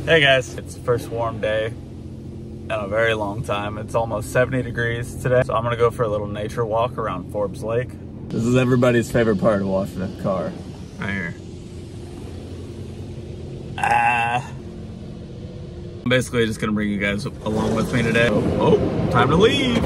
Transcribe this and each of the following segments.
Hey guys, it's the first warm day in a very long time. It's almost 70 degrees today, so I'm gonna go for a little nature walk around Forbes Lake. This is everybody's favorite part of washing a car, right here. I'm basically just gonna bring you guys along with me today. Oh, time to leave.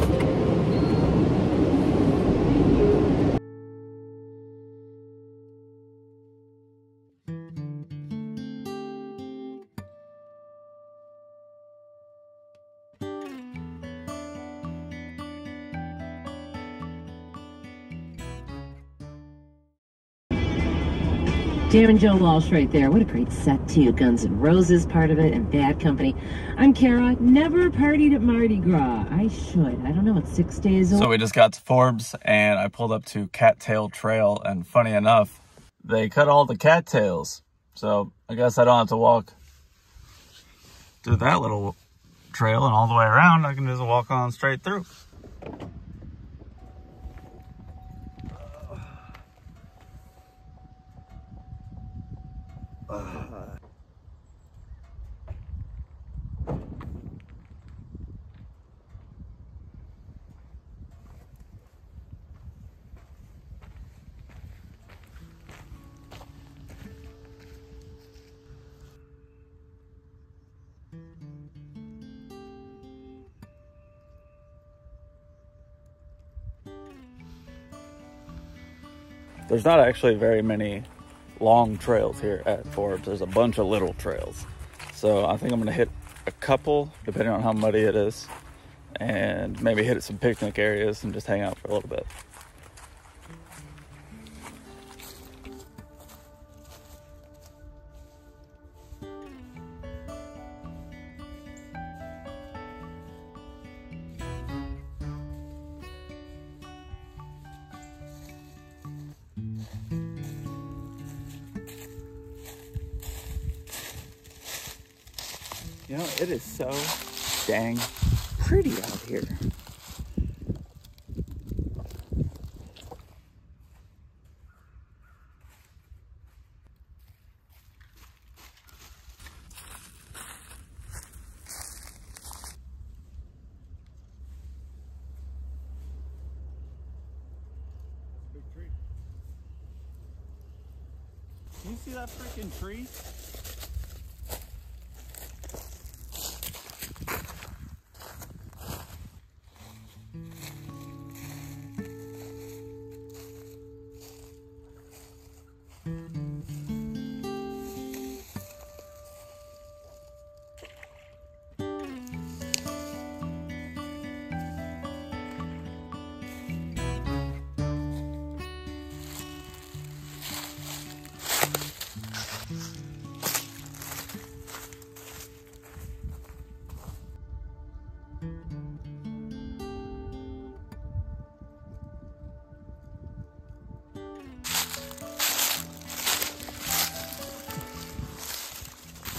Darren Joe Walsh right there. What a great set too. Guns N' Roses part of it and Bad Company. I'm Kara. Never partied at Mardi Gras. I should. I don't know. It's 6 days old. So we just got to Forbes and I pulled up to Cattail Trail, and funny enough, they cut all the cattails. So I guess I don't have to walk through that little trail and all the way around. I can just walk on straight through. There's not actually very many long trails here at Forbes. There's a bunch of little trails. So I think I'm gonna hit a couple, depending on how muddy it is, and maybe hit some picnic areas and just hang out for a little bit. You know, it is so dang pretty out here. Big tree. Can you see that freaking tree?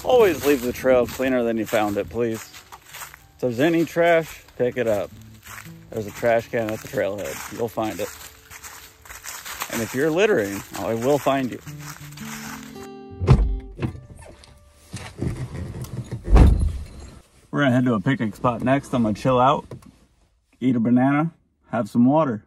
Always leave the trail cleaner than you found it, please. If there's any trash, pick it up. There's a trash can at the trailhead. You'll find it. And if you're littering, I will find you. We're gonna head to a picnic spot next. I'm gonna chill out, eat a banana, have some water.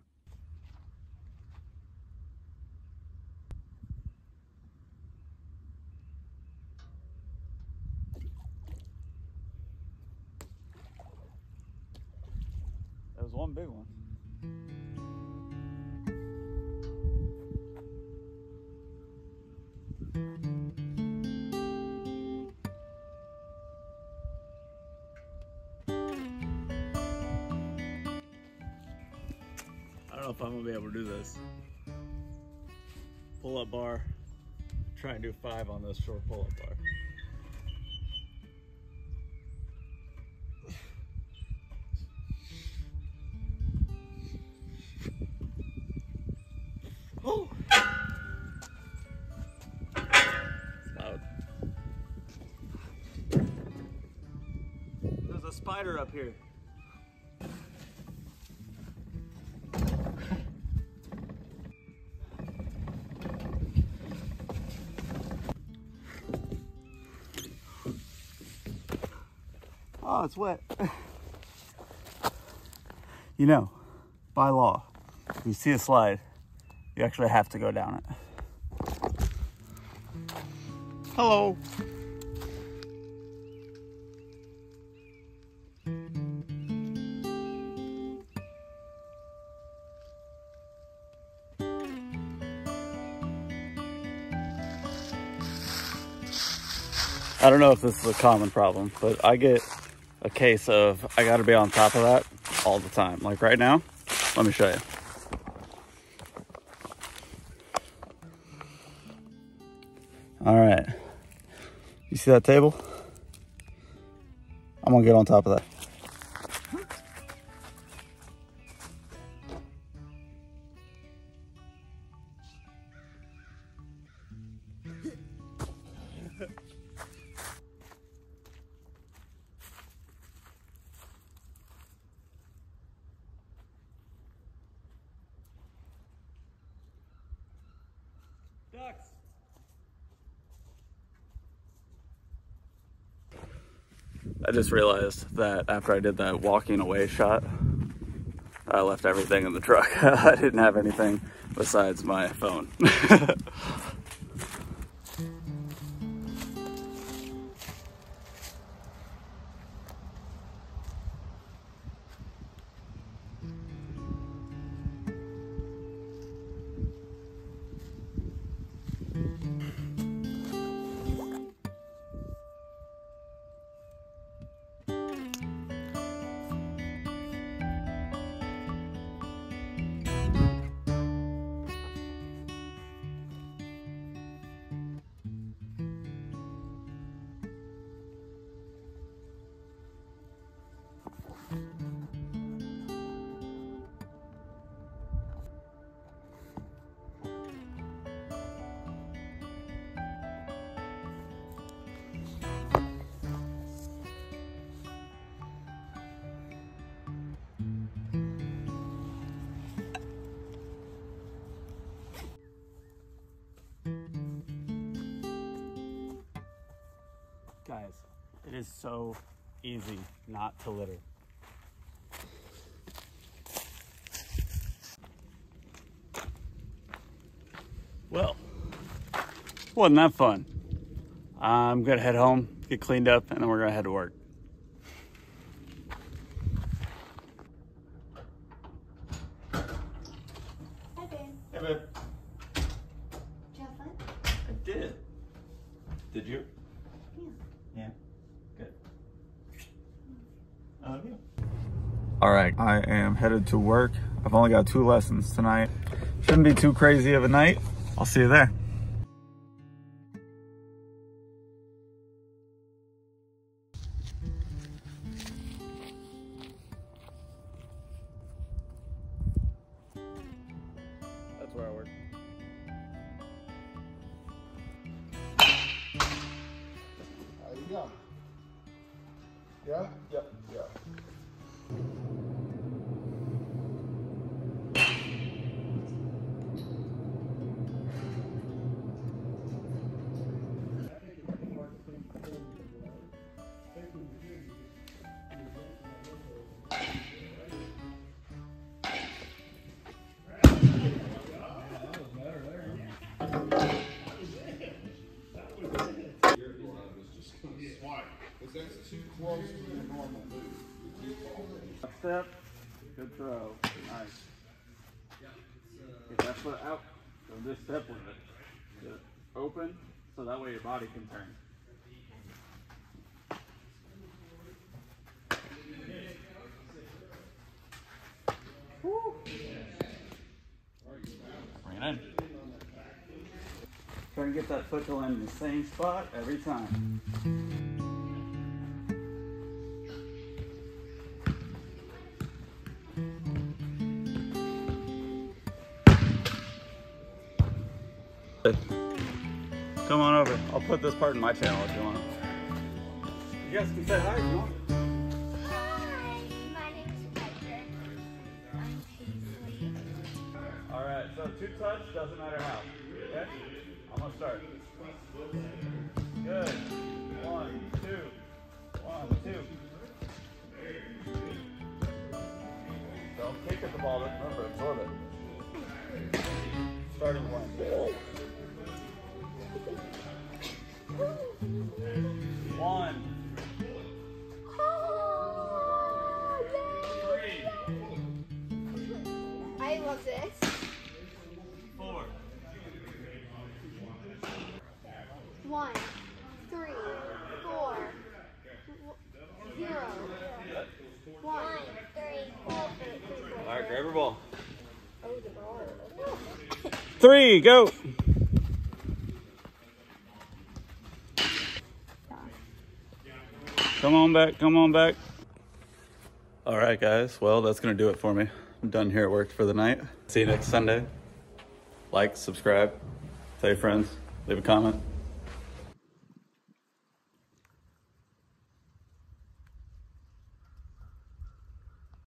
That was one big one. I don't know if I'm gonna be able to do this. Pull-up bar. Try and do 5 on this short pull-up bar. Oh! It's loud. There's a spider up here. Oh, it's wet. You know, by law, if you see a slide, you actually have to go down it. Hello. I don't know if this is a common problem, but I get a case of I gotta be on top of that all the time. Like right now, let me show you. All right, you see that table? I'm gonna get on top of that. Ducks. I just realized that after I did that walking away shot, I left everything in the truck. I didn't have anything besides my phone. Guys, it is so easy not to litter. Well, wasn't that fun? I'm gonna head home, get cleaned up, and then we're gonna head to work. Hi, babe. Hey, babe. Did you have fun? I did. Did you? Yeah. Yeah. Good. I love you. All right, I am headed to work. I've only got 2 lessons tonight. Shouldn't be too crazy of a night. I'll see you there. That's where I work. There you go. Yeah? Yep, yeah. That's too close to your normal move. Step, good throw, nice. Get that foot out, so just step with it. Just open, so that way your body can turn. Woo. Bring it in. Try and get that foot to land in the same spot every time. Come on over. I'll put this part in my channel if you want. You guys can say hi if you want. Hi, my name is Piper. I'm Paisley. Alright, so 2 touch, doesn't matter how. Okay? I'm gonna start. Good. 1, 2. 1, 2. Don't kick at the ball, remember, absorb it. Starting point. One. I love this. 4. 1, 3, 4, 0. 1, 3, 4, 3, 4. All right, grab your ball. Oh, the ball. 3, go. Come on back, come on back. All right, guys. Well, that's gonna do it for me. I'm done here at work for the night. See you next Sunday. Like, subscribe, tell your friends, leave a comment.